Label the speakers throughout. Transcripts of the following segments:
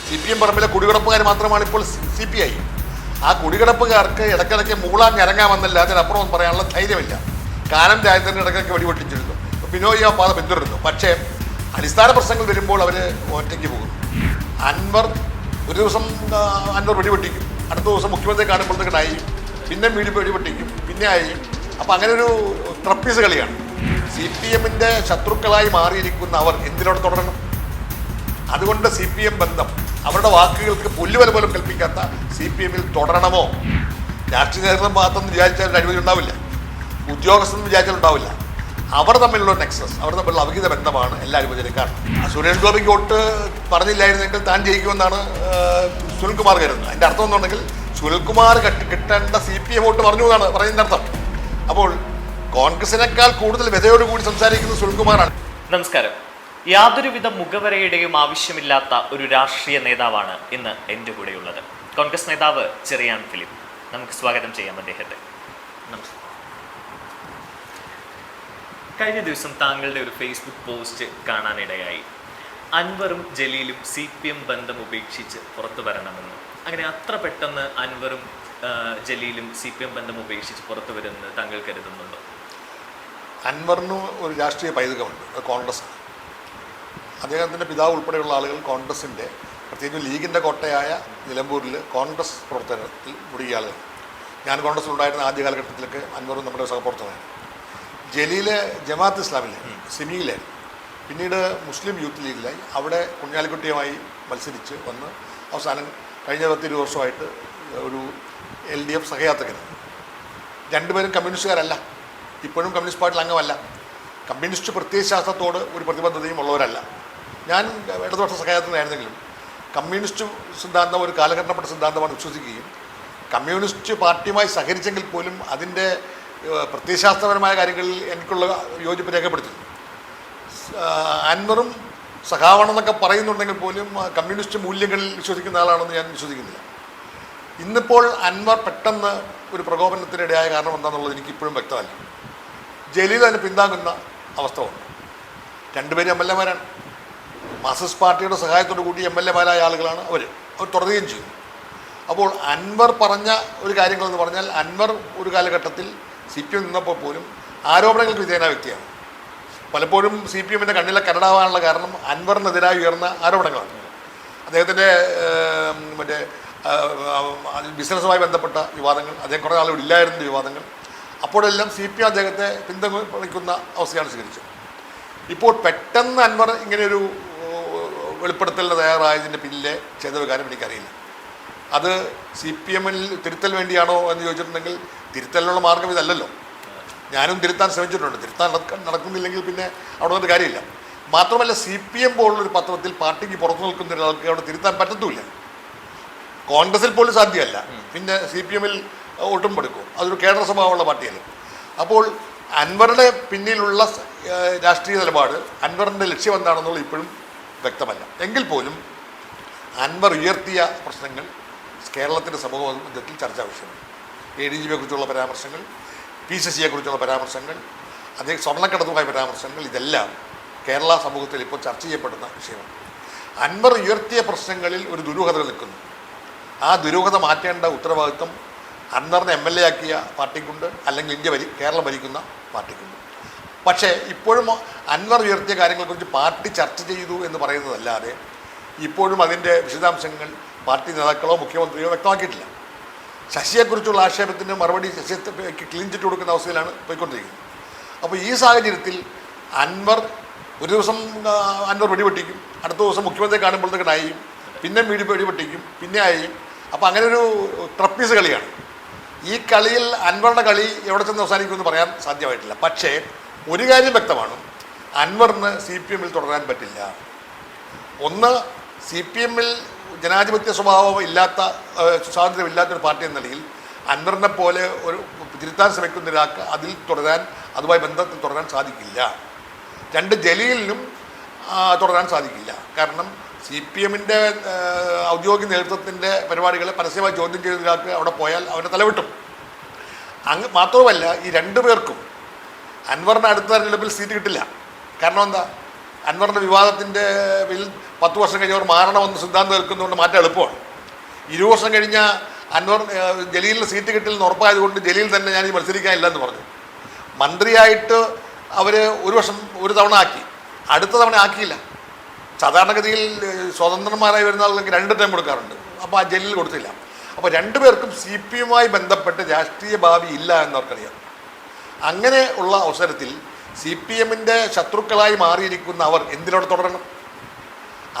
Speaker 1: CPM പറമ്പിലെ കുടികിടപ്പുകാർ മാത്രമാണ് ഇപ്പോൾ CPI. ആ കുടികിടപ്പുകാർക്ക് ഇടയ്ക്കിടയ്ക്ക് മൂളാൻ ഇറങ്ങാമെന്നല്ല, അതിനപ്പുറം പറയാനുള്ള ധൈര്യമില്ല. കാനം രാജേന്ദ്രൻ ഇടയ്ക്കൊക്കെ വെടിപൊട്ടിച്ചിരുന്നു, ബിനോയ് ആ പാത പിന്തുടരുന്നു. പക്ഷേ അടിസ്ഥാന പ്രശ്നങ്ങൾ വരുമ്പോൾ അവർ ഒറ്റയ്ക്ക് പോകുന്നു. അൻവർ ഒരു ദിവസം അൻവർ വെടിപൊട്ടിക്കും, അടുത്ത ദിവസം മുഖ്യമന്ത്രി കാണുമ്പോഴത്തേക്ക് ആയി, പിന്നെ വെടിപൊട്ടിക്കും, പിന്നെ ആയി. അപ്പം അങ്ങനെ ഒരു ട്രപ്പീസ് കളിയാണ്. CPMൻ്റെ ശത്രുക്കളായി മാറിയിരിക്കുന്ന അവർ എന്തിനോട് തുടരണം? അതുകൊണ്ട് CPM ബന്ധം, അവരുടെ വാക്കുകൾക്ക് പുല്ലുവില പോലും കൽപ്പിക്കാത്ത CPMൽ തുടരണമോ? രാഷ്ട്രീയ നേതൃത്വം ഭാഗത്തൊന്നും വിചാരിച്ചാൽ അഴിമതി ഉണ്ടാവില്ല, ഉദ്യോഗസ്ഥനും വിചാരിച്ചാൽ ഉണ്ടാവില്ല. അവർ തമ്മിലുള്ള നെക്സസ്, അവർ തമ്മിലുള്ള അവിഹിത ബന്ധമാണ് എല്ലാ അഴിമതിയിലേക്കാണ്. സുരേഷ് ഗോപിക്ക് വോട്ട് പറഞ്ഞില്ലായിരുന്നെങ്കിൽ താൻ ജയിക്കുമെന്നാണ് സുനിൽകുമാർ കരുതുന്നത്. അതിൻ്റെ അർത്ഥം എന്നുണ്ടെങ്കിൽ സുനിൽകുമാർ കിട്ടേണ്ട CPM വോട്ട് പറഞ്ഞു എന്നാണ് പറയുന്നതിൻ്റെ അർത്ഥം. അപ്പോൾ കോൺഗ്രസിനേക്കാൾ കൂടുതൽ വ്യതയോടുകൂടി സംസാരിക്കുന്ന സുനിൽകുമാറാണ്.
Speaker 2: നമസ്കാരം. യാതൊരുവിധ മുഖവരയുടെയും ആവശ്യമില്ലാത്ത ഒരു രാഷ്ട്രീയ നേതാവാണ് ഇന്ന് എൻ്റെ കൂടെയുള്ളത്. കോൺഗ്രസ് നേതാവ് ചെറിയാൻ ഫിലിപ്പ്. നമുക്ക് സ്വാഗതം ചെയ്യാം അദ്ദേഹത്തെ. നമസ്കാരം. കഴിഞ്ഞ ദിവസം താങ്കളുടെ ഒരു ഫേസ്ബുക്ക് പോസ്റ്റ് കാണാനിടയായി. അൻവറും ജലീലും CPM ബന്ധം ഉപേക്ഷിച്ച് പുറത്തു വരണമെന്ന്. അങ്ങനെ അത്ര പെട്ടെന്ന് അൻവറും ജലീലും CPM ബന്ധം ഉപേക്ഷിച്ച് പുറത്തു വരുമെന്ന് താങ്കൾ കരുതുന്നുണ്ടോ?
Speaker 1: അൻവറിന് ഒരു രാഷ്ട്രീയ പൈതൃകമുണ്ട്, അത് കോൺഗ്രസ്സാണ്. അദ്ദേഹത്തിൻ്റെ പിതാവ് ഉൾപ്പെടെയുള്ള ആളുകൾ കോൺഗ്രസിൻ്റെ, പ്രത്യേകിച്ച് ലീഗിൻ്റെ കോട്ടയായ നിലമ്പൂരിൽ കോൺഗ്രസ് പ്രവർത്തനത്തിൽ മുടികിയ ആളുകൾ. ഞാൻ കോൺഗ്രസ്സിലുണ്ടായിരുന്ന ആദ്യ കാലഘട്ടത്തിലൊക്കെ അൻവറും നമ്മുടെ സഹപ്രവർത്തകനായിരുന്നു. ജലീല് ജമാഅത്ത് ഇസ്ലാമിലായി, സിമിയിലായി, പിന്നീട് മുസ്ലിം യൂത്ത് ലീഗിലായി. അവിടെ കുഞ്ഞാലിക്കുട്ടിയുമായി മത്സരിച്ച് വന്ന് അവസാനം കഴിഞ്ഞ 10-20 വർഷമായിട്ട് ഒരു LDF സഹയാത്രികനാണ്. രണ്ടുപേരും കമ്മ്യൂണിസ്റ്റുകാരല്ല, ഇപ്പോഴും കമ്മ്യൂണിസ്റ്റ് പാർട്ടിയിൽ അംഗമല്ല. കമ്മ്യൂണിസ്റ്റ് പ്രത്യയശാസ്ത്രത്തോട് ഒരു പ്രതിബദ്ധതയും ഉള്ളവരല്ല. ഞാൻ ഇടതുപക്ഷ സഹയാത്രികനായിരുന്നെങ്കിലും കമ്മ്യൂണിസ്റ്റ് സിദ്ധാന്തം ഒരു കാലഘട്ടപ്പെട്ട സിദ്ധാന്തമാണ് വിശ്വസിക്കുകയും കമ്മ്യൂണിസ്റ്റ് പാർട്ടിയുമായി സഹകരിച്ചെങ്കിൽ പോലും അതിൻ്റെ പ്രത്യയശാസ്ത്രപരമായ കാര്യങ്ങളിൽ എനിക്കുള്ള യോജിപ്പ് രേഖപ്പെടുത്തി. അൻവറും സഖാവാണെന്നൊക്കെ പറയുന്നുണ്ടെങ്കിൽ പോലും കമ്മ്യൂണിസ്റ്റ് മൂല്യങ്ങളിൽ വിശ്വസിക്കുന്ന ആളാണെന്ന് ഞാൻ വിശ്വസിക്കുന്നില്ല. ഇന്നിപ്പോൾ അൻവർ പെട്ടെന്ന് ഒരു പ്രകോപനത്തിനിടയായ കാരണം എന്താണെന്നുള്ളത് എനിക്കിപ്പോഴും വ്യക്തമല്ല. ജലീൽ അതിന് പിന്താങ്ങുന്ന അവസ്ഥ വന്നു. രണ്ടുപേരും MLA-മാരാണ്. മാർക്സിസ്റ്റ് പാർട്ടിയുടെ സഹായത്തോടു കൂടി MLA-മാരായ ആളുകളാണ് അവർ തുടരുകയും ചെയ്തു. അപ്പോൾ അൻവർ പറഞ്ഞ ഒരു കാര്യങ്ങളെന്ന് പറഞ്ഞാൽ, അൻവർ ഒരു കാലഘട്ടത്തിൽ CPM നിന്നപ്പോൾ പോലും ആരോപണങ്ങൾക്ക് വിധേയനായ വ്യക്തിയാണ്. പലപ്പോഴും CPMൻ്റെ കണ്ണിലെ കരടാവാനുള്ള കാരണം അൻവറിനെതിരായി ഉയർന്ന ആരോപണങ്ങളാണ്. അദ്ദേഹത്തിൻ്റെ മറ്റേ ബിസിനസ്സുമായി ബന്ധപ്പെട്ട വിവാദങ്ങൾ, അദ്ദേഹം കുറേ ആളുകൾ ഇല്ലായിരുന്ന വിവാദങ്ങൾ, അപ്പോഴെല്ലാം CPM അദ്ദേഹത്തെ പിന്തുണയ്ക്കുന്ന അവസ്ഥയാണ് സ്വീകരിച്ചത്. ഇപ്പോൾ പെട്ടെന്ന് അൻവർ ഇങ്ങനെയൊരു വെളിപ്പെടുത്തലിന് തയ്യാറായതിൻ്റെ പിന്നിലെ ചെയ്തകാര്യം എനിക്കറിയില്ല. അത് CPMൽ തിരുത്തൽ വേണ്ടിയാണോ എന്ന് ചോദിച്ചിട്ടുണ്ടെങ്കിൽ തിരുത്തലിനുള്ള മാർഗം ഇതല്ലല്ലോ. ഞാനും തിരുത്താൻ ശ്രമിച്ചിട്ടുണ്ട്. തിരുത്താൻ നടക്കുന്നില്ലെങ്കിൽ പിന്നെ അവിടെ വന്നിട്ട് കാര്യമില്ല. മാത്രമല്ല CPM പോലുള്ളൊരു പത്രത്തിൽ പാർട്ടിക്ക് പുറത്തു നിൽക്കുന്ന ഒരാൾക്ക് അവിടെ തിരുത്താൻ പറ്റത്തുമില്ല. കോൺഗ്രസിൽ പോലും സാധ്യമല്ല, പിന്നെ CPMൽ ഒട്ടും പെടുക്കും. അതൊരു കേഡർ സ്വഭാവമുള്ള പാർട്ടിയല്ലേ. അപ്പോൾ അൻവറുടെ പിന്നിലുള്ള രാഷ്ട്രീയ നിലപാട്, അൻവറിൻ്റെ ലക്ഷ്യം എന്താണെന്നുള്ളത് ഇപ്പോഴും വ്യക്തമല്ല. എങ്കിൽ പോലും അൻവർ ഉയർത്തിയ പ്രശ്നങ്ങൾ കേരളത്തിൻ്റെ സമൂഹത്തിൽ ചർച്ചാ വിഷയമാണ്. ADGP-യെക്കുറിച്ചുള്ള പരാമർശങ്ങൾ, PCC-യെക്കുറിച്ചുള്ള പരാമർശങ്ങൾ, അദ്ദേഹം സ്വർണ്ണക്കടത്തുമായ പരാമർശങ്ങൾ, ഇതെല്ലാം കേരള സമൂഹത്തിൽ ഇപ്പോൾ ചർച്ച ചെയ്യപ്പെടുന്ന വിഷയമാണ്. അൻവർ ഉയർത്തിയ പ്രശ്നങ്ങളിൽ ഒരു ദുരൂഹത നിൽക്കുന്നു. ആ ദുരൂഹത മാറ്റേണ്ട ഉത്തരവാദിത്വം അൻവറിനെ MLA ആക്കിയ പാർട്ടിക്കുണ്ട്, അല്ലെങ്കിൽ കേരളം ഭരിക്കുന്ന പാർട്ടിക്കുണ്ട്. പക്ഷേ ഇപ്പോഴും അൻവർ ഉയർത്തിയ കാര്യങ്ങളെക്കുറിച്ച് പാർട്ടി ചർച്ച ചെയ്തു എന്ന് പറയുന്നതല്ലാതെ ഇപ്പോഴും അതിൻ്റെ വിശദാംശങ്ങൾ പാർട്ടി നേതാക്കളോ മുഖ്യമന്ത്രിയോ വ്യക്തമാക്കിയിട്ടില്ല. ശശിയെക്കുറിച്ചുള്ള ആക്ഷേപത്തിന് മറുപടി ശശിക്ക് ക്ലീൻ ചിറ്റ് കൊടുക്കുന്ന അവസ്ഥയിലാണ് പോയിക്കൊണ്ടിരിക്കുന്നത്. അപ്പോൾ ഈ സാഹചര്യത്തിൽ അൻവർ ഒരു ദിവസം അൻവർ വെടിപൊട്ടിക്കും, അടുത്ത ദിവസം മുഖ്യമന്ത്രി കാണുമ്പോഴത്തേക്ക് ആയും, പിന്നെ വെടിപൊട്ടിക്കും, പിന്നെ ആയും. അപ്പോൾ അങ്ങനെ ഒരു ട്രപ്പീസ് കളിയാണ്. ഈ കളിയിൽ അൻവറിൻ്റെ കളി എവിടെ ചെന്ന് അവസാനിക്കുമെന്ന് പറയാൻ സാധ്യമായിട്ടില്ല. പക്ഷേ ഒരു കാര്യം വ്യക്തമാണ്, അൻവറിന് CPMൽ തുടരാൻ പറ്റില്ല. ഒന്ന്, CPMൽ ജനാധിപത്യ സ്വഭാവം ഇല്ലാത്ത, സ്വാതന്ത്ര്യമില്ലാത്തൊരു പാർട്ടി എന്ന നിലയിൽ അൻവറിനെ പോലെ ഒരു തിരുത്താൻ ശ്രമിക്കുന്ന ഒരാൾക്ക് അതിൽ തുടരാൻ, അതുമായി ബന്ധത്തിൽ തുടരാൻ സാധിക്കില്ല. രണ്ട്, ജലീലിനും തുടരാൻ സാധിക്കില്ല. കാരണം CPMൻ്റെ ഔദ്യോഗിക നേതൃത്വത്തിൻ്റെ പരിപാടികളെ പരസ്യമായി ചോദ്യം ചെയ്യുന്ന ഒരാൾക്ക് അവിടെ പോയാൽ അവനെ തലവിട്ടും. മാത്രവുമല്ല, ഈ രണ്ടു പേർക്കും അൻവറിന് അടുത്ത തെരഞ്ഞെടുപ്പിൽ സീറ്റ് കിട്ടില്ല. കാരണം എന്താ, അൻവറിൻ്റെ വിവാദത്തിൻ്റെ പേരിൽ 10 വർഷം കഴിഞ്ഞവർ മാറണമെന്ന് സിദ്ധാന്തം നിൽക്കുന്നതുകൊണ്ട് മാറ്റം എളുപ്പമാണ്. 20 വർഷം കഴിഞ്ഞ അൻവർ ജലീലിന് സീറ്റ് കിട്ടില്ലെന്ന് ഉറപ്പായതുകൊണ്ട് ജലീൽ തന്നെ ഞാൻ ഈ മത്സരിക്കാനില്ല എന്ന് പറഞ്ഞു. മന്ത്രിയായിട്ട് അവർ ഒരു തവണ ആക്കി, അടുത്ത തവണ ആക്കിയില്ല. സാധാരണഗതിയിൽ സ്വതന്ത്രന്മാരായി വരുന്ന ആളുകൾക്ക് 2 ടൈം കൊടുക്കാറുണ്ട്. അപ്പോൾ ആ ജലീൽ കൊടുത്തില്ല. അപ്പോൾ രണ്ടുപേർക്കും CPM-യുമായി ബന്ധപ്പെട്ട് രാഷ്ട്രീയ ഭാവി ഇല്ല എന്നവർക്കറിയാം. അങ്ങനെ ഉള്ള അവസരത്തിൽ CPM-ൻ്റെ ശത്രുക്കളായി മാറിയിരിക്കുന്ന അവർ എന്തിനോട് തുടരണം?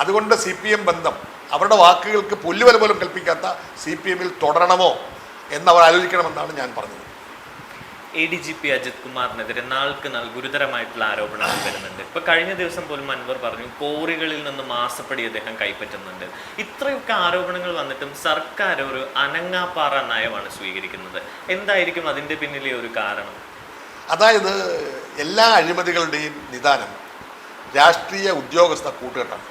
Speaker 1: അതുകൊണ്ട് CPM ബന്ധം, അവരുടെ വാക്കുകൾക്ക് പുല്ലുവില പോലും കൽപ്പിക്കാത്ത CPM-ൽ തുടരണമോ എന്നവർ ആലോചിക്കണമെന്നാണ് ഞാൻ പറഞ്ഞത്.
Speaker 2: ADGP അജിത് കുമാറിനെതിരെ നാൾക്ക് നാൾ ഗുരുതരമായിട്ടുള്ള ആരോപണങ്ങൾ വരുന്നുണ്ട്. ഇപ്പൊ കഴിഞ്ഞ ദിവസം പോലും അൻവർ പറഞ്ഞു കോറികളിൽ നിന്ന് മാസപ്പടി അദ്ദേഹം കൈപ്പറ്റുന്നുണ്ട്. ഇത്രയൊക്കെ ആരോപണങ്ങൾ വന്നിട്ടും സർക്കാർ ഒരു അനങ്ങാപ്പാറ നയമാണ് സ്വീകരിക്കുന്നത്. എന്തായിരിക്കും അതിന്റെ പിന്നിലെ ഒരു കാരണം?
Speaker 1: അതായത് എല്ലാ അഴിമതികളുടെയും നിദാനം രാഷ്ട്രീയ ഉദ്യോഗസ്ഥ കൂട്ടുകെട്ടാണ്.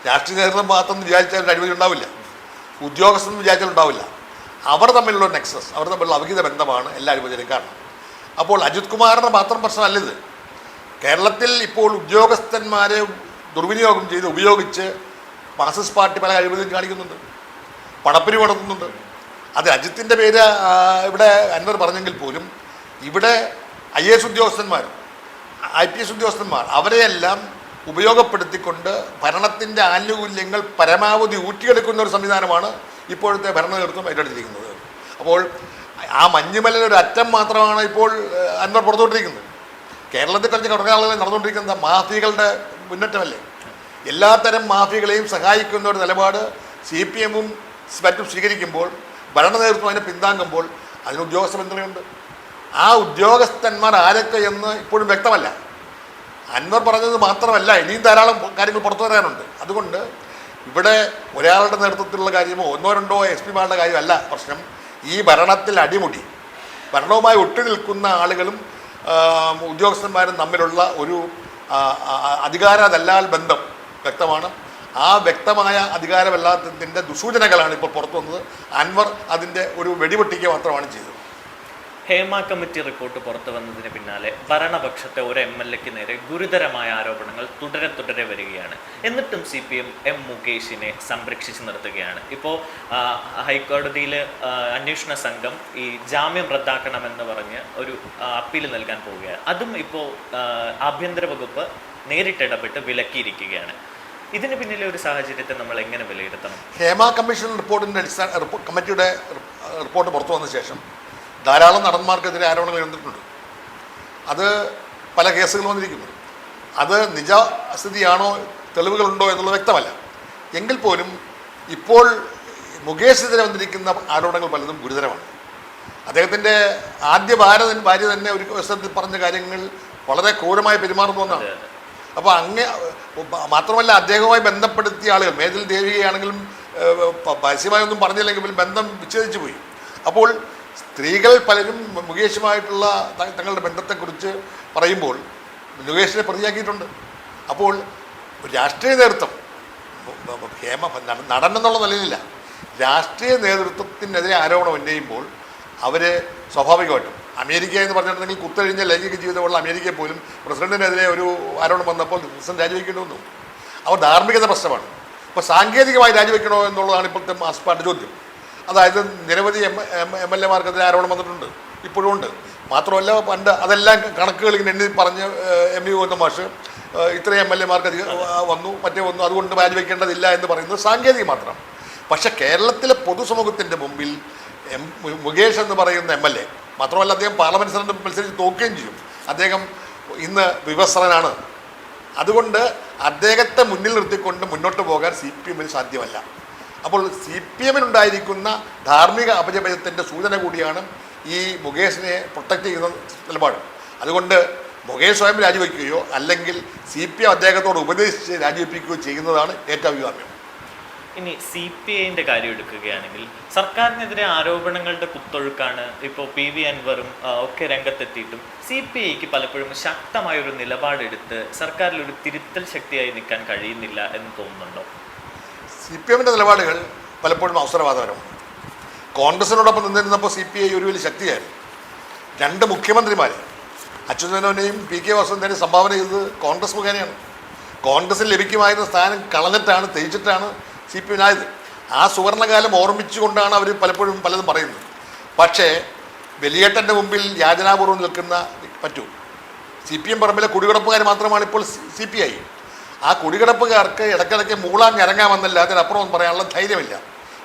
Speaker 1: രാഷ്ട്രീയ നേതൃത്വം മാത്രം വിചാരിച്ചാൽ അഴിമതി ഉണ്ടാവില്ല, ഉദ്യോഗസ്ഥൻ വിചാരിച്ചാൽ ഉണ്ടാവില്ല. അവർ തമ്മിലുള്ള നെക്സസ്, അവർ തമ്മിലുള്ള അവിഹിത ബന്ധമാണ് എല്ലാ അഴിമതിയും കാരണം. അപ്പോൾ അജിത് കുമാറിൻ്റെ മാത്രം പ്രശ്നമല്ലിത്. കേരളത്തിൽ ഇപ്പോൾ ഉദ്യോഗസ്ഥന്മാരെ ദുർവിനിയോഗം ചെയ്ത് ഉപയോഗിച്ച് മാർക്സിസ്റ്റ് പാർട്ടി പല അഴിമതിയും കാണിക്കുന്നുണ്ട്, പണപ്പിരിവ് നടത്തുന്നുണ്ട്. അത് അജിത്തിൻ്റെ പേര് ഇവിടെ അൻവർ പറഞ്ഞെങ്കിൽ പോലും ഇവിടെ IAS ഉദ്യോഗസ്ഥന്മാർ, IPS ഉദ്യോഗസ്ഥന്മാർ അവരെയെല്ലാം ഉപയോഗപ്പെടുത്തിക്കൊണ്ട് ഭരണത്തിൻ്റെ ആനുകൂല്യങ്ങൾ പരമാവധി ഊറ്റിയെടുക്കുന്ന ഒരു സംവിധാനമാണ് ഇപ്പോഴത്തെ ഭരണ നേതൃത്വം ഏറ്റെടുത്തിരിക്കുന്നത്. അപ്പോൾ ആ മഞ്ഞുമലയുടെ ഒരു അറ്റം മാത്രമാണ് ഇപ്പോൾ അൻവർ പുറത്തുകൊണ്ടിരിക്കുന്നത്. കേരളത്തിൽ കുറച്ച് കുറക്കാളുകൾ നടന്നുകൊണ്ടിരിക്കുന്ന മാഫിയകളുടെ മുന്നേറ്റമല്ലേ. എല്ലാത്തരം മാഫിയകളെയും സഹായിക്കുന്ന ഒരു നിലപാട് CPM-ഉം മറ്റും സ്വീകരിക്കുമ്പോൾ, ഭരണ നേതൃത്വം അതിനെ പിന്താങ്ങുമ്പോൾ അതിന് ഉദ്യോഗസ്ഥ പിന്തുണയുണ്ട്. ആ ഉദ്യോഗസ്ഥന്മാർ ആരൊക്കെ എന്ന് ഇപ്പോഴും വ്യക്തമല്ല. അൻവർ പറഞ്ഞത് മാത്രമല്ല, ഇനിയും ധാരാളം കാര്യങ്ങൾ പുറത്തു വരാനുണ്ട്. അതുകൊണ്ട് ഇവിടെ ഒരാളുടെ നേതൃത്വത്തിലുള്ള കാര്യമോ 1-2 SP-മാരുടെ കാര്യമല്ല പ്രശ്നം. ഈ ഭരണത്തിൽ അടിമുടി ഭരണവുമായി ഒട്ടുനിൽക്കുന്ന ആളുകളും ഉദ്യോഗസ്ഥന്മാരും തമ്മിലുള്ള ഒരു അധികാരദല്ലാൽ ബന്ധം വ്യക്തമാണ്. ആ വ്യക്തമായ അധികാരമല്ലാത്തതിൻ്റെ ദുസൂചനകളാണ് ഇപ്പോൾ പുറത്തു വന്നത്. അൻവർ അതിൻ്റെ ഒരു വെടിപൊട്ടിക്കുക മാത്രമാണ് ചെയ്തത്.
Speaker 2: ഹേമ കമ്മിറ്റി റിപ്പോർട്ട് പുറത്തു വന്നതിന് പിന്നാലെ ഭരണപക്ഷത്തെ ഒരു MLA-ക്ക് നേരെ ഗുരുതരമായ ആരോപണങ്ങൾ തുടരെ വരികയാണ്. എന്നിട്ടും CPM M മുകേഷിനെ സംരക്ഷിച്ച് നിർത്തുകയാണ്. ഇപ്പോൾ ഹൈക്കോടതിയിൽ അന്വേഷണ സംഘം ഈ ജാമ്യം റദ്ദാക്കണമെന്ന് പറഞ്ഞ് ഒരു അപ്പീൽ നൽകാൻ പോവുകയാണ്. അതും ഇപ്പോൾ ആഭ്യന്തര വകുപ്പ് നേരിട്ടിടപെട്ട് വിലക്കിയിരിക്കുകയാണ്. ഇതിന് പിന്നിലെ ഒരു സാഹചര്യത്തെ നമ്മൾ എങ്ങനെ വിലയിരുത്തണം?
Speaker 1: ഹേമ കമ്മീഷൻ കമ്മിറ്റിയുടെ റിപ്പോർട്ട് പുറത്തു വന്ന ശേഷം ധാരാളം നടന്മാർക്കെതിരെ ആരോപണങ്ങൾ ഉയർന്നിട്ടുണ്ട്. അത് പല കേസുകൾ വന്നിരിക്കുന്നു. അത് നിജസ്ഥിതിയാണോ തെളിവുകളുണ്ടോ എന്നുള്ളത് വ്യക്തമല്ല. എങ്കിൽ പോലും ഇപ്പോൾ മുകേഷിനെതിരെ വന്നിരിക്കുന്ന ആരോപണങ്ങൾ പലതും ഗുരുതരമാണ്. അദ്ദേഹത്തിൻ്റെ ആദ്യ ഭാര്യ തന്നെ ഒരു അവസരത്തിൽ പറഞ്ഞ കാര്യങ്ങൾ വളരെ ക്രൂരമായി പെരുമാറുന്നു എന്നാണ്. അപ്പോൾ മാത്രമല്ല അദ്ദേഹവുമായി ബന്ധപ്പെടുത്തിയ ആളുകൾ, മേതിൽ ദേവികയാണെങ്കിലും പരസ്യമായൊന്നും പറഞ്ഞില്ലെങ്കിൽ ബന്ധം വിച്ഛേദിച്ചു പോയി. അപ്പോൾ സ്ത്രീകൾ പലരും മുകേഷുമായിട്ടുള്ള തങ്ങളുടെ ബന്ധത്തെക്കുറിച്ച് പറയുമ്പോൾ മുകേഷിനെ പ്രതിയാക്കിയിട്ടുണ്ട്. അപ്പോൾ രാഷ്ട്രീയ നേതൃത്വം നടൻ എന്നുള്ള നിലയിലില്ല, രാഷ്ട്രീയ നേതൃത്വത്തിനെതിരെ ആരോപണം ഉന്നയിക്കുമ്പോൾ അവർ സ്വാഭാവികമായിട്ടും അമേരിക്ക എന്ന് പറഞ്ഞിട്ടുണ്ടെങ്കിൽ കുത്തഴിഞ്ഞ ലൈംഗിക ജീവിതമുള്ള അമേരിക്കയിൽ പോലും പ്രസിഡന്റിനെതിരെ ഒരു ആരോപണം വന്നപ്പോൾ പ്രസിഡന്റ് രാജിവെക്കേണ്ടി വന്നു. അവർ ധാർമ്മികത പ്രശ്നമാണ്. അപ്പോൾ സാങ്കേതികമായി രാജിവെക്കണോ എന്നുള്ളതാണ് ഇപ്പോഴത്തെ മാർക്സിസ്റ്റ് ചോദ്യം. അതായത് നിരവധി MLA-മാർക്കെതിരെ ആരോപണം വന്നിട്ടുണ്ട്, ഇപ്പോഴും ഉണ്ട്. മാത്രമല്ല പണ്ട് അതെല്ലാം കണക്കുകൾ ഇങ്ങനെ എണ്ണി പറഞ്ഞ് MV ഗോവിന്ദൻ മാഷ് ഇത്രയും MLA-മാർക്ക് വന്നു, മറ്റേ വന്നു, അതുകൊണ്ട് രാജിവെക്കേണ്ടതില്ല എന്ന് പറയുന്നത് സാങ്കേതികം മാത്രം. പക്ഷെ കേരളത്തിലെ പൊതുസമൂഹത്തിൻ്റെ മുമ്പിൽ മുകേഷ് എന്ന് പറയുന്ന MLA, മാത്രമല്ല അദ്ദേഹം പാർലമെൻറ്റ് സെനറ്റ് മത്സരിച്ച് തോക്കുകയും ചെയ്യും. അദ്ദേഹം ഇന്ന് വിവസ്ത്രനാണ്. അതുകൊണ്ട് അദ്ദേഹത്തെ മുന്നിൽ നിർത്തിക്കൊണ്ട് മുന്നോട്ട് പോകാൻ CPM-ന് സാധ്യമല്ല. അപ്പോൾ CPM-നുണ്ടായിരിക്കുന്ന ധാർമ്മിക അപജയത്തിൻ്റെ സൂചന കൂടിയാണ് ഈ മുകേഷിനെ പ്രൊട്ടക്റ്റ് ചെയ്യുന്ന നിലപാട്. അതുകൊണ്ട് മുകേഷ് സ്വയം രാജിവെക്കുകയോ അല്ലെങ്കിൽ CPM അദ്ദേഹത്തോട് ഉപദേശിച്ച് രാജിവെപ്പിക്കുകയോ ചെയ്യുന്നതാണ് ഏറ്റവും അഭികാമ്യം.
Speaker 2: ഇനി CPI-ന്റെ കാര്യം എടുക്കുകയാണെങ്കിൽ സർക്കാരിനെതിരെ ആരോപണങ്ങളുടെ കുത്തൊഴുക്കാണ്. ഇപ്പോൾ PV അൻവറും ഒക്കെ രംഗത്തെത്തിയിട്ടും CPI-ക്ക് പലപ്പോഴും ശക്തമായൊരു നിലപാടെടുത്ത് സർക്കാരിൽ ഒരു തിരുത്തൽ ശക്തിയായി നിൽക്കാൻ കഴിയുന്നില്ല എന്ന് തോന്നുന്നുണ്ടോ? CPM-ന്റെ നിലപാടുകൾ പലപ്പോഴും അവസരവാദപരമാണ്.
Speaker 1: കോൺഗ്രസിനോടൊപ്പം നിന്നിരുന്നപ്പോൾ CPI ഒരു വലിയ ശക്തിയായിരുന്നു. 2 മുഖ്യമന്ത്രിമാർ അച്യുതമേനോനെയും PK വാസുദേവനെയും സംഭാവന ചെയ്തത് കോൺഗ്രസ് മുഖേനയാണ്. കോൺഗ്രസിന് ലഭിക്കുമായിരുന്ന സ്ഥാനം കളഞ്ഞിട്ടാണ്, തേച്ചിട്ടാണ് CPM ആയത്. ആ സുവർണകാലം ഓർമ്മിച്ചുകൊണ്ടാണ് അവർ പലപ്പോഴും പലതും പറയുന്നത്. പക്ഷേ വലിയേട്ടൻ്റെ മുമ്പിൽ യാചനാപൂർവ്വം നിൽക്കുന്ന പറ്റൂ. CPM പറമ്പിലെ കുടികിടപ്പുകാർ മാത്രമാണ് ഇപ്പോൾ CPI. ആ കുടികിടപ്പുകാർക്ക് ഇടയ്ക്കിടയ്ക്ക് മൂളാൻ ഞരങ്ങാമെന്നല്ലാതെ അതിനപ്പുറം പറയാനുള്ള ധൈര്യമില്ല.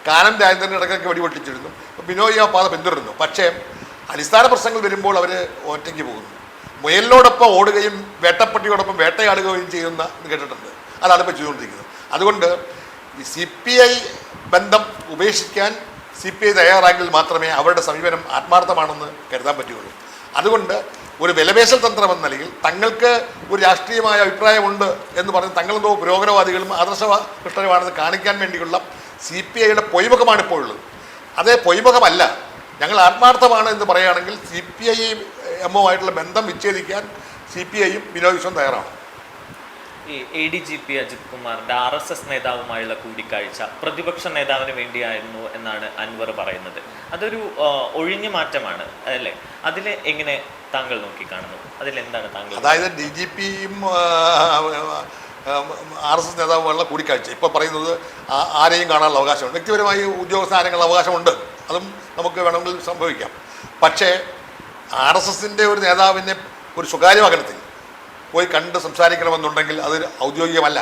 Speaker 1: കാനം രാജേന്ദ്രൻ ഇടയ്ക്കൊക്കെ വെടിപൊട്ടിച്ചിരുന്നു, ബിനോയ് ആ പാത പിന്തുടരുന്നു. പക്ഷേ അടിസ്ഥാന പ്രശ്നങ്ങൾ വരുമ്പോൾ അവർ ഒറ്റയ്ക്ക് പോകുന്നു. മുയലിനോടൊപ്പം ഓടുകയും വേട്ടപ്പട്ടിയോടൊപ്പം വേട്ടയാടുകയും ചെയ്യുന്ന കേട്ടിട്ടുണ്ട്. അതാണ് ഇപ്പോൾ ചെയ്തുകൊണ്ടിരിക്കുന്നത്. അതുകൊണ്ട് ഈ CPI ബന്ധം ഉപേക്ഷിക്കാൻ CPI തയ്യാറായെങ്കിൽ മാത്രമേ അവരുടെ സമീപനം ആത്മാർത്ഥമാണെന്ന് കരുതാൻ പറ്റുകയുള്ളൂ. അതുകൊണ്ട് ഒരു വിലപേശൽ തന്ത്രം എന്ന നിലയിൽ തങ്ങൾക്ക് ഒരു രാഷ്ട്രീയമായ അഭിപ്രായമുണ്ട് എന്ന് പറഞ്ഞ് തങ്ങളെന്തോ പുരോഗമനവാദികളും ആദർശനിഷ്ഠരുമാണെന്ന് കാണിക്കാൻ വേണ്ടിയുള്ള CPIയുടെ പൊയ്മുഖമാണ് ഇപ്പോൾ ഉള്ളത്. അതേ പൊയ്മുഖമല്ല. ഞങ്ങൾ ആത്മാർത്ഥമാണ് എന്ന് പറയുകയാണെങ്കിൽ CPIMുമായിട്ടുള്ള ബന്ധം വിച്ഛേദിക്കാൻ CPIയും ബിനോയ് വിശ്വം തയ്യാറാണ്.
Speaker 2: ഈ ADGP അജിത് കുമാറിന്റെ RSS നേതാവുമായുള്ള കൂടിക്കാഴ്ച പ്രതിപക്ഷ നേതാവിന് വേണ്ടിയായിരുന്നു എന്നാണ് അൻവർ പറയുന്നത്. അതൊരു ഒഴിഞ്ഞ മാറ്റമാണ് അല്ലേ? അതിൽ എങ്ങനെ താങ്കൾ നോക്കിക്കാണുന്നു? അതിലെന്താണ് താങ്കൾ?
Speaker 1: അതായത് DGPയും RSS നേതാവുമായുള്ള കൂടിക്കാഴ്ച ഇപ്പോൾ പറയുന്നത് ആരെയും കാണാനുള്ള അവകാശമുണ്ട്. വ്യക്തിപരമായി ഉദ്യോഗസ്ഥാനങ്ങളുടെ അവകാശമുണ്ട്, അതും നമുക്ക് വേണമെങ്കിൽ സംഭവിക്കാം. പക്ഷേ RSSൻ്റെ ഒരു നേതാവിനെ ഒരു സ്വകാര്യ വാഹനത്തിൽ പോയി കണ്ട് സംസാരിക്കണമെന്നുണ്ടെങ്കിൽ അത് ഔദ്യോഗികമല്ല,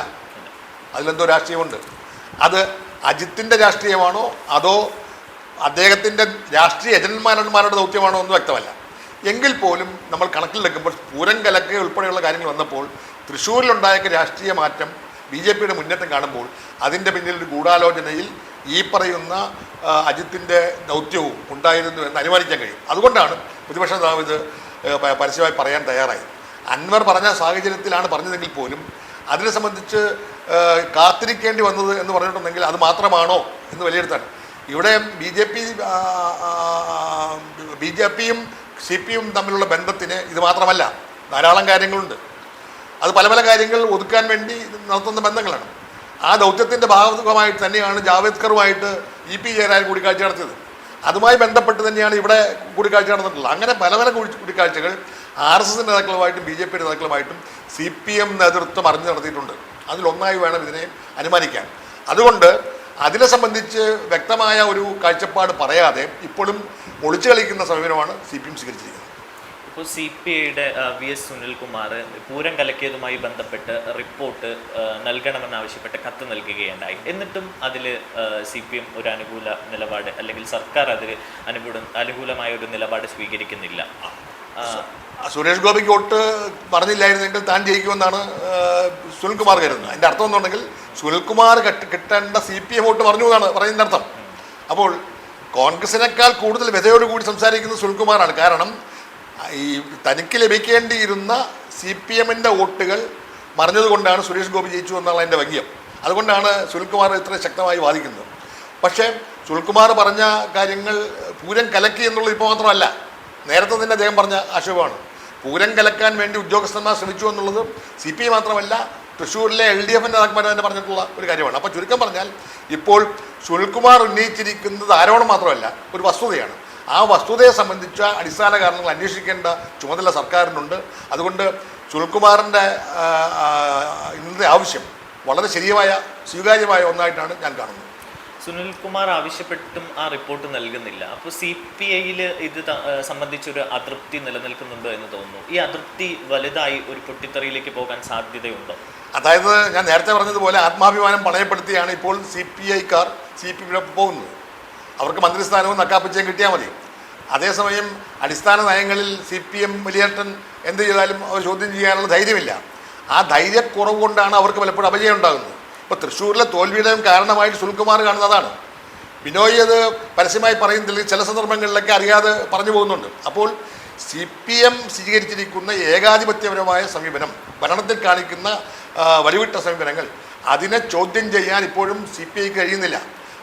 Speaker 1: അതിലെന്തോ രാഷ്ട്രീയമുണ്ട്. അത് അജിത്തിൻ്റെ രാഷ്ട്രീയമാണോ അതോ അദ്ദേഹത്തിൻ്റെ രാഷ്ട്രീയ ഏജന്റുമാരുടെ ദൗത്യമാണോ എന്ന് വ്യക്തമല്ല. എങ്കിൽ പോലും നമ്മൾ കണക്കിലെടുക്കുമ്പോൾ പൂരം കലക്ക് ഉൾപ്പെടെയുള്ള കാര്യങ്ങൾ വന്നപ്പോൾ തൃശ്ശൂരിലുണ്ടായ രാഷ്ട്രീയ മാറ്റം, BJPയുടെ മുന്നേറ്റം കാണുമ്പോൾ അതിൻ്റെ പിന്നിൽ ഒരു ഗൂഢാലോചനയിൽ ഈ പറയുന്ന അജിത്തിൻ്റെ ദൗത്യവും ഉണ്ടായിരുന്നു എന്ന് അനുമാനിക്കാൻ കഴിയും. അതുകൊണ്ടാണ് പ്രതിപക്ഷ നേതാവ് ഇത് പരസ്യമായി പറയാൻ തയ്യാറായത്. അൻവർ പറഞ്ഞ സാഹചര്യത്തിലാണ് പറഞ്ഞതെങ്കിൽ പോലും അതിനെ സംബന്ധിച്ച് കാത്തിരിക്കേണ്ടി വന്നത് എന്ന് പറഞ്ഞിട്ടുണ്ടെങ്കിൽ അത് മാത്രമാണോ എന്ന് വിലയിരുത്താൻ ഇവിടെ BJPയും CPയും തമ്മിലുള്ള ബന്ധത്തിന് ഇത് മാത്രമല്ല, ധാരാളം കാര്യങ്ങളുണ്ട്. അത് പല പല കാര്യങ്ങൾ ഒതുക്കാൻ വേണ്ടി നടത്തുന്ന ബന്ധങ്ങളാണ്. ആ ദൗത്യത്തിൻ്റെ ഭാഗമായിട്ട് തന്നെയാണ് ജാവേദ്കറുമായിട്ട് EP ജയരാജൻ കൂടിക്കാഴ്ച നടത്തിയത്. അതുമായി ബന്ധപ്പെട്ട് തന്നെയാണ് ഇവിടെ കൂടിക്കാഴ്ച നടന്നിട്ടുള്ളത്. അങ്ങനെ പല പല കൂടിക്കാഴ്ചകൾ RSS നേതാക്കളുമായിട്ടും BJP നേതാക്കളുമായിട്ടും CPM നേതൃത്വം അറിഞ്ഞ് നടത്തിയിട്ടുണ്ട്. അതിലൊന്നായി വേണം ഇതിനെ അനുമാനിക്കാൻ. അതുകൊണ്ട് അതിനെ സംബന്ധിച്ച് വ്യക്തമായ ഒരു കാഴ്ചപ്പാട് പറയാതെ ഇപ്പോഴും ഒളിച്ചു കളിക്കുന്ന സമീപനമാണ് CPM സ്വീകരിച്ചിരിക്കുന്നത്.
Speaker 2: ഇപ്പോൾ CPIയുടെ VS സുനിൽകുമാർ പൂരം കലക്കിയതുമായി ബന്ധപ്പെട്ട് റിപ്പോർട്ട് നൽകണമെന്നാവശ്യപ്പെട്ട് കത്ത് നൽകുകയുണ്ടായി. എന്നിട്ടും അതിൽ CPM ഒരു അനുകൂല നിലപാട് അല്ലെങ്കിൽ സർക്കാർ അതിൽ അനുകൂലമായ ഒരു നിലപാട് സ്വീകരിക്കുന്നില്ല.
Speaker 1: സുരേഷ് ഗോപിക്ക് വോട്ട് പറഞ്ഞില്ലായിരുന്നെങ്കിൽ താൻ ജയിക്കുമെന്നാണ് സുനിൽകുമാർ കരുതുന്നത്. അതിൻ്റെ അർത്ഥം എന്നുണ്ടെങ്കിൽ സുനിൽകുമാർ കിട്ടേണ്ട CPM വോട്ട് പറഞ്ഞു എന്നാണ് പറയുന്നതിൻ്റെ അർത്ഥം. അപ്പോൾ കോൺഗ്രസിനേക്കാൾ കൂടുതൽ വ്യതയോടുകൂടി സംസാരിക്കുന്നത് സുനിൽകുമാറാണ്. കാരണം ഈ തനിക്ക് ലഭിക്കേണ്ടിയിരുന്ന CPMൻ്റെ വോട്ടുകൾ മറിഞ്ഞതുകൊണ്ടാണ് സുരേഷ് ഗോപി ജയിച്ചു എന്നുള്ള അതിൻ്റെ വ്യംഗ്യം. അതുകൊണ്ടാണ് സുനിൽകുമാർ ഇത്ര ശക്തമായി വാദിക്കുന്നത്. പക്ഷേ സുനിൽകുമാർ പറഞ്ഞ കാര്യങ്ങൾ പൂരം കലക്കി എന്നുള്ളത് ഇപ്പോൾ മാത്രമല്ല, നേരത്തെ തന്നെ അദ്ദേഹം പറഞ്ഞ ആക്ഷേപമാണ്. പൂരം കലക്കാൻ വേണ്ടി ഉദ്യോഗസ്ഥന്മാർ ശ്രമിച്ചു എന്നുള്ളത് CPI മാത്രമല്ല, തൃശ്ശൂരിലെ LDF നേതാക്കന്മാർ തന്നെ പറഞ്ഞിട്ടുള്ള ഒരു കാര്യമാണ്. അപ്പോൾ ചുരുക്കം പറഞ്ഞാൽ ഇപ്പോൾ സുനിൽകുമാർ ഉന്നയിച്ചിരിക്കുന്നത് ആരോപണം മാത്രമല്ല, ഒരു വസ്തുതയാണ്. ആ വസ്തുതയെ സംബന്ധിച്ച അടിസ്ഥാന കാരണങ്ങൾ അന്വേഷിക്കേണ്ട ചുമതല സർക്കാരിനുണ്ട്. അതുകൊണ്ട് സുനിൽകുമാറിൻ്റെ ഇന്നത്തെ ആവശ്യം വളരെ ശരിയായ സ്വീകാര്യമായ ഒന്നായിട്ടാണ് ഞാൻ കാണുന്നത്.
Speaker 2: സുനിൽകുമാർ ആവശ്യപ്പെട്ടും ആ റിപ്പോർട്ട് നൽകുന്നില്ല. അപ്പോൾ CPIയിൽ ഇത് സംബന്ധിച്ചൊരു അതൃപ്തി നിലനിൽക്കുന്നുണ്ടോ എന്ന് തോന്നുന്നു. ഈ അതൃപ്തി വലുതായി ഒരു പൊട്ടിത്തെറിയിലേക്ക് പോകാൻ സാധ്യതയുണ്ടോ?
Speaker 1: അതായത് ഞാൻ നേരത്തെ പറഞ്ഞതുപോലെ ആത്മാഭിമാനം പണയപ്പെടുത്തിയാണ് ഇപ്പോൾ CPIക്കാർ CPIയിലൊപ്പം പോകുന്നത്. അവർക്ക് മന്ത്രിസ്ഥാനവും നക്കാപ്പിച്ചയും കിട്ടിയാൽ മതി. അതേസമയം അടിസ്ഥാന നയങ്ങളിൽ CPM വലിയേട്ടൻ എന്ത് ചെയ്താലും അവർ ചോദ്യം ചെയ്യാനുള്ള ധൈര്യമില്ല. ആ ധൈര്യക്കുറവ് കൊണ്ടാണ് അവർക്ക് പലപ്പോഴും അപജയം ഉണ്ടാകുന്നത്. ഇപ്പോൾ തൃശ്ശൂരിലെ തോൽവിയുടെയും കാരണമായിട്ട് സുനിൽകുമാർ കാണുന്നതാണ്. ബിനോയ് അത് പരസ്യമായി പറയുന്നില്ല, ചില സന്ദർഭങ്ങളിലൊക്കെ അറിയാതെ പറഞ്ഞു പോകുന്നുണ്ട്. അപ്പോൾ CPM സ്വീകരിച്ചിരിക്കുന്ന ഏകാധിപത്യപരമായ സമീപനം, ഭരണത്തിൽ കാണിക്കുന്ന വഴിവിട്ട സമീപനങ്ങൾ, അതിനെ ചോദ്യം ചെയ്യാൻ ഇപ്പോഴും CPIക്ക് കഴിയുന്നില്ല.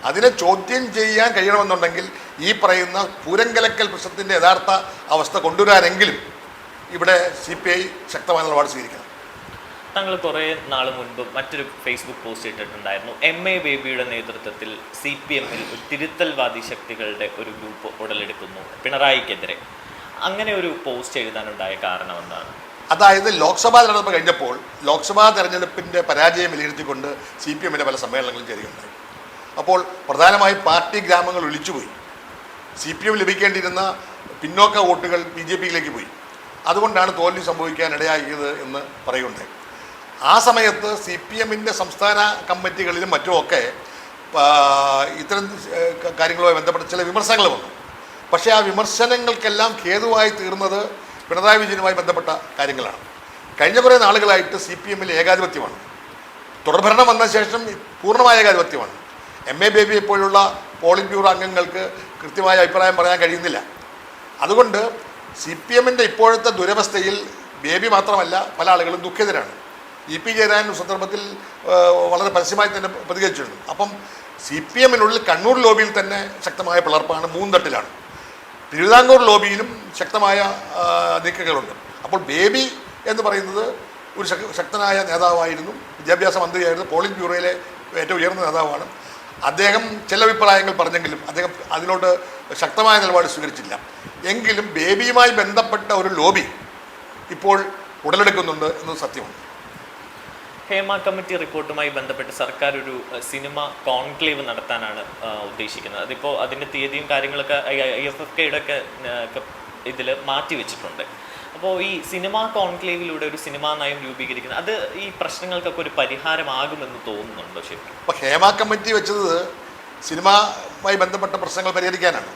Speaker 1: അതിനെ ചോദ്യം ചെയ്യാൻ കഴിയണമെന്നുണ്ടെങ്കിൽ ഈ പറയുന്ന പൂരം കലക്കൽ പ്രശ്നത്തിൻ്റെ യഥാർത്ഥ അവസ്ഥ കൊണ്ടുവരാനെങ്കിലും ഇവിടെ CPI ശക്തമായ നിലപാട് സ്വീകരിക്കണം.
Speaker 2: താങ്കൾ കുറേ നാൾ മുൻപ് മറ്റൊരു ഫേസ്ബുക്ക് പോസ്റ്റ് ഇട്ടിട്ടുണ്ടായിരുന്നു. MA ബേബിയുടെ നേതൃത്വത്തിൽ CPMൽ തിരുത്തൽവാദി ശക്തികളുടെ ഒരു ഗ്രൂപ്പ് ഉടലെടുക്കുന്നു പിണറായിക്കെതിരെ. അങ്ങനെ ഒരു പോസ്റ്റ് എഴുതാനുണ്ടായ കാരണം എന്താണ്?
Speaker 1: അതായത് ലോക്സഭാ തെരഞ്ഞെടുപ്പ് കഴിഞ്ഞപ്പോൾ ലോക്സഭാ തെരഞ്ഞെടുപ്പിൻ്റെ പരാജയം വിലയിരുത്തിക്കൊണ്ട് CPM പല സമ്മേളനങ്ങളും ചേരുകയുണ്ടായി. അപ്പോൾ പ്രധാനമായും പാർട്ടി ഗ്രാമങ്ങൾ ഒലിച്ചുപോയി. CPM ലഭിക്കേണ്ടിയിരുന്ന പിന്നോക്ക വോട്ടുകൾ BJPയിലേക്ക് പോയി. അതുകൊണ്ടാണ് തോൽവി സംഭവിക്കാൻ ഇടയാക്കിയത് എന്ന് പറയുകയുണ്ടായി. ആ സമയത്ത് CPMൻ്റെ സംസ്ഥാന കമ്മിറ്റികളിലും മറ്റുമൊക്കെ ഇത്തരം കാര്യങ്ങളുമായി ബന്ധപ്പെട്ട ചില വിമർശനങ്ങൾ വന്നു. പക്ഷേ ആ വിമർശനങ്ങൾക്കെല്ലാം ഹേതുവായി തീർന്നത് പിണറായി വിജയനുമായി ബന്ധപ്പെട്ട കാര്യങ്ങളാണ്. കഴിഞ്ഞ കുറേ നാളുകളായിട്ട് CPMൽ ഏകാധിപത്യമാണ്. തുടർഭരണം വന്ന ശേഷം പൂർണ്ണമായ ഏകാധിപത്യമാണ്. MA ബേബിയെ പോലുള്ള പോളിറ്റ് ബ്യൂറോ അംഗങ്ങൾക്ക് കൃത്യമായ അഭിപ്രായം പറയാൻ കഴിയുന്നില്ല. അതുകൊണ്ട് CPMൻ്റെ ഇപ്പോഴത്തെ ദുരവസ്ഥയിൽ ബേബി മാത്രമല്ല പല ആളുകളും ദുഃഖിതരാണ്. EP ജയരാജൻ സന്ദർഭത്തിൽ വളരെ പരസ്യമായി തന്നെ പ്രതികരിച്ചിട്ടുണ്ട്. അപ്പം CPMനുള്ളിൽ കണ്ണൂർ ലോബിയിൽ തന്നെ ശക്തമായ പിളർപ്പാണ്, മൂന്നട്ടിലാണ്. തിരുവിതാംകൂർ ലോബിയിലും ശക്തമായ നീക്കങ്ങളുണ്ട്. അപ്പോൾ ബേബി എന്ന് പറയുന്നത് ഒരു ശക്തനായ നേതാവായിരുന്നു, വിദ്യാഭ്യാസ മന്ത്രിയായിരുന്നു, പോളിറ്റ് ബ്യൂറോയിലെ ഏറ്റവും ഉയർന്ന നേതാവാണ്. അദ്ദേഹം ചില അഭിപ്രായങ്ങൾ പറഞ്ഞെങ്കിലും അദ്ദേഹം അതിനോട് ശക്തമായ നിലപാട് സ്വീകരിച്ചില്ല. എങ്കിലും ബേബിയുമായി ബന്ധപ്പെട്ട ഒരു ലോബി ഇപ്പോൾ ഉടലെടുക്കുന്നുണ്ട് എന്നത് സത്യമാണ്.
Speaker 2: ഹേമ കമ്മിറ്റി റിപ്പോർട്ടുമായി ബന്ധപ്പെട്ട് സർക്കാർ ഒരു സിനിമ കോൺക്ലേവ് നടത്താനാണ് ഉദ്ദേശിക്കുന്നത്. അതിപ്പോൾ അതിൻ്റെ തീയതിയും കാര്യങ്ങളൊക്കെ IFFKയുടെ ഒക്കെ ഇതിൽ മാറ്റി വെച്ചിട്ടുണ്ട്. അപ്പോൾ ഈ സിനിമാ കോൺക്ലേവിലൂടെ ഒരു സിനിമാ നയം രൂപീകരിക്കുന്നത് അത് ഈ പ്രശ്നങ്ങൾക്കൊക്കെ ഒരു പരിഹാരമാകുമെന്ന് തോന്നുന്നുണ്ടോ ശരിക്കും?
Speaker 1: അപ്പോൾ ഹേമ കമ്മിറ്റി വെച്ചത് സിനിമയുമായി ബന്ധപ്പെട്ട പ്രശ്നങ്ങൾ പരിഹരിക്കാനാണ്.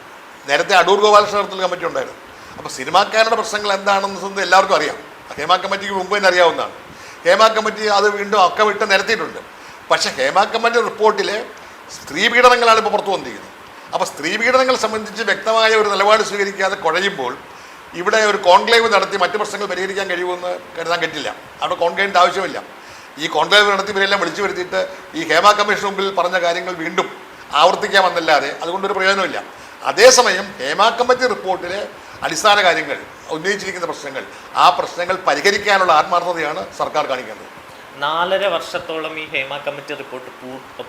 Speaker 1: നേരത്തെ അടൂർ ഗോപാലകൃഷ്ണൻ നടത്തുന്ന കമ്മിറ്റി ഉണ്ടായിരുന്നു. അപ്പോൾ സിനിമാക്കാരുടെ പ്രശ്നങ്ങൾ എന്താണെന്ന് എല്ലാവർക്കും അറിയാം. ഹേമ കമ്മിറ്റിക്ക് മുമ്പ് തന്നെ അറിയാവുന്നതാണ്. ഹേമ കമ്മിറ്റി അത് വീണ്ടും ഒക്കെ വിട്ട് നിരത്തിയിട്ടുണ്ട്. പക്ഷേ ഹേമ കമ്മിറ്റി റിപ്പോർട്ടിലെ സ്ത്രീ പീഡനങ്ങളാണ് ഇപ്പോൾ പുറത്തു വന്നിരിക്കുന്നത്. അപ്പോൾ സ്ത്രീ പീഡനങ്ങൾ സംബന്ധിച്ച് വ്യക്തമായ ഒരു നിലപാട് സ്വീകരിക്കാതെ കുഴയുമ്പോൾ ഇവിടെ ഒരു കോൺക്ലേവ് നടത്തി മറ്റ് പ്രശ്നങ്ങൾ പരിഹരിക്കാൻ കഴിയുമെന്ന് കരുതാൻ പറ്റില്ല. അവിടെ കോൺക്ലേവിൻ്റെ ആവശ്യമില്ല. ഈ കോൺക്ലേവ് നടത്തി ഇവരെല്ലാം വിളിച്ചു വരുത്തിയിട്ട് ഈ ഹേമ കമ്മീഷൻ മുമ്പിൽ പറഞ്ഞ കാര്യങ്ങൾ വീണ്ടും ആവർത്തിക്കാമെന്നല്ലാതെ അതുകൊണ്ടൊരു പ്രയോജനമില്ല. അതേസമയം ഹേമ കമ്മിറ്റി റിപ്പോർട്ടിലെ അടിസ്ഥാന കാര്യങ്ങൾ, ഉന്നയിച്ചിരിക്കുന്ന പ്രശ്നങ്ങൾ, ആ പ്രശ്നങ്ങൾ പരിഹരിക്കാനുള്ള ആത്മാർത്ഥതയാണ് സർക്കാർ കാണിക്കേണ്ടത്.
Speaker 2: 4.5 വർഷത്തോളം ഈ ഹേമ കമ്മിറ്റി റിപ്പോർട്ട്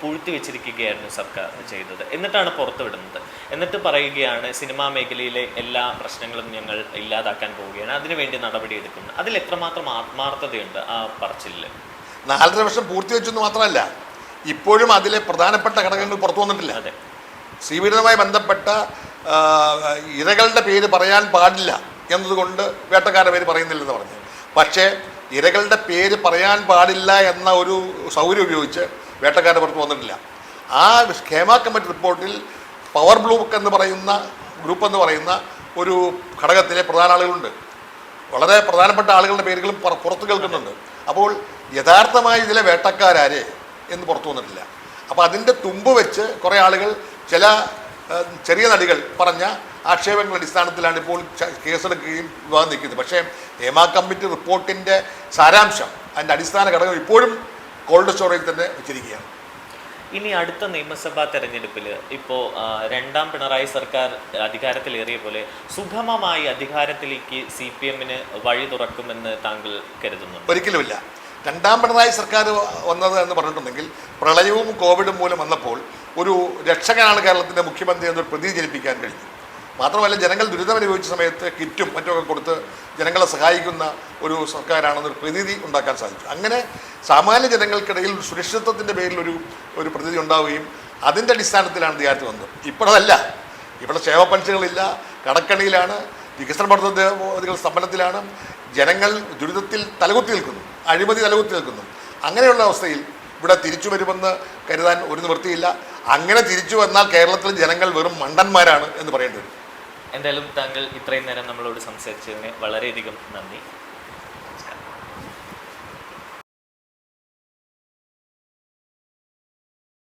Speaker 2: പൂഴ്ത്തി വെച്ചിരിക്കുകയായിരുന്നു സർക്കാർ ചെയ്തത്. എന്നിട്ടാണ് പുറത്തുവിടുന്നത്. എന്നിട്ട് പറയുകയാണ് സിനിമാ മേഖലയിലെ എല്ലാ പ്രശ്നങ്ങളും ഞങ്ങൾ ഇല്ലാതാക്കാൻ പോവുകയാണ്, അതിനുവേണ്ടി നടപടിയെടുക്കുന്നു. അതിൽ എത്രമാത്രം ആത്മാർത്ഥതയുണ്ട് ആ പറച്ചിലിൽ?
Speaker 1: 4.5 വർഷം പൂർത്തിവെച്ചെന്ന് മാത്രമല്ല, ഇപ്പോഴും അതിലെ പ്രധാനപ്പെട്ട ഘടകങ്ങൾ പുറത്തു വന്നിട്ടില്ല.
Speaker 2: അതെ,
Speaker 1: ശ്രീപീഡനവുമായി ബന്ധപ്പെട്ട ഇരകളുടെ പേര് പറയാൻ പാടില്ല എന്നതുകൊണ്ട് വേട്ടക്കാരുടെ പേര് പറയുന്നില്ലെന്ന് പറഞ്ഞു. പക്ഷേ ഇരകളുടെ പേര് പറയാൻ പാടില്ല എന്ന ഒരു സൗകര്യം ഉപയോഗിച്ച് വേട്ടക്കാരുടെ പുറത്ത് വന്നിട്ടില്ല. ആ ഹേമ കമ്മിറ്റി റിപ്പോർട്ടിൽ പവർ ബ്ലൂക്ക് എന്ന് പറയുന്ന ഗ്രൂപ്പ് എന്ന് പറയുന്ന ഒരു ഘടകത്തിലെ പ്രധാന ആളുകളുണ്ട്. വളരെ പ്രധാനപ്പെട്ട ആളുകളുടെ പേരുകളും പുറത്തു കേൾക്കുന്നുണ്ട്. അപ്പോൾ യഥാർത്ഥമായി ഇതിലെ വേട്ടക്കാരെ എന്ന് പുറത്തു വന്നിട്ടില്ല. അപ്പോൾ അതിൻ്റെ തുമ്പ് വെച്ച് കുറേ ആളുകൾ ചില ചെറിയ നടികൾ പറഞ്ഞ ആക്ഷേപങ്ങളുടെ അടിസ്ഥാനത്തിലാണ് ഇപ്പോൾ കേസെടുക്കുകയും വിവാദം നിൽക്കുന്നത്. പക്ഷേ ഹേമ കമ്മിറ്റി റിപ്പോർട്ടിൻ്റെ സാരാംശം, അതിൻ്റെ അടിസ്ഥാന ഘടകം ഇപ്പോഴും കോൾഡ് സ്റ്റോറേജിൽ തന്നെ വെച്ചിരിക്കുകയാണ്.
Speaker 2: ഇനി അടുത്ത നിയമസഭാ തെരഞ്ഞെടുപ്പിൽ ഇപ്പോൾ രണ്ടാം പിണറായി സർക്കാർ അധികാരത്തിലേറിയ പോലെ സുഗമമായി അധികാരത്തിലേക്ക് CPMന് വഴി തുറക്കുമെന്ന് താങ്കൾ കരുതുന്നു?
Speaker 1: ഒരിക്കലുമില്ല. രണ്ടാം പിണറായി സർക്കാർ വന്നത് എന്ന് പറഞ്ഞിട്ടുണ്ടെങ്കിൽ പ്രളയവും കോവിഡും മൂലം വന്നപ്പോൾ ഒരു രക്ഷകനാണ് കേരളത്തിൻ്റെ മുഖ്യമന്ത്രി എന്നൊരു പ്രതീതി ജനിപ്പിക്കാൻ കഴിഞ്ഞു. മാത്രമല്ല ജനങ്ങൾ ദുരിതമനുഭവിച്ച സമയത്ത് കിറ്റും മറ്റുമൊക്കെ കൊടുത്ത് ജനങ്ങളെ സഹായിക്കുന്ന ഒരു സർക്കാരാണെന്നൊരു പ്രതീതി ഉണ്ടാക്കാൻ സാധിച്ചു. അങ്ങനെ സാമാന്യ ജനങ്ങൾക്കിടയിൽ സുരക്ഷിതത്വത്തിൻ്റെ പേരിൽ ഒരു പ്രതീതി ഉണ്ടാവുകയും അതിൻ്റെ അടിസ്ഥാനത്തിലാണ് അധികാരത്തിൽ വന്നത്. ഇപ്പോഴതല്ല. ഇവിടെ ക്ഷേമ പെൻഷനുകളില്ല, കടക്കണിയിലാണ്, വികസന പദ്ധതികൾ സ്തംഭനത്തിലാണ്, ജനങ്ങൾ ദുരിതത്തിൽ തലകുത്തി നിൽക്കുന്നു, അഴിമതി തലകുത്തി നിൽക്കുന്നു. അങ്ങനെയുള്ള അവസ്ഥയിൽ ഇവിടെ തിരിച്ചു വരുമെന്ന് കരുതാൻ ഒരു നിവൃത്തിയില്ല. അങ്ങനെ തിരിച്ചു വന്നാൽ കേരളത്തിലെ ജനങ്ങൾ വെറും മണ്ടന്മാരാണ് എന്ന് പറയേണ്ടി വരും.
Speaker 2: എന്തായാലും താങ്കൾ ഇത്രയും നേരം നമ്മളോട് സംസാരിച്ചതിന് വളരെയധികം നന്ദി.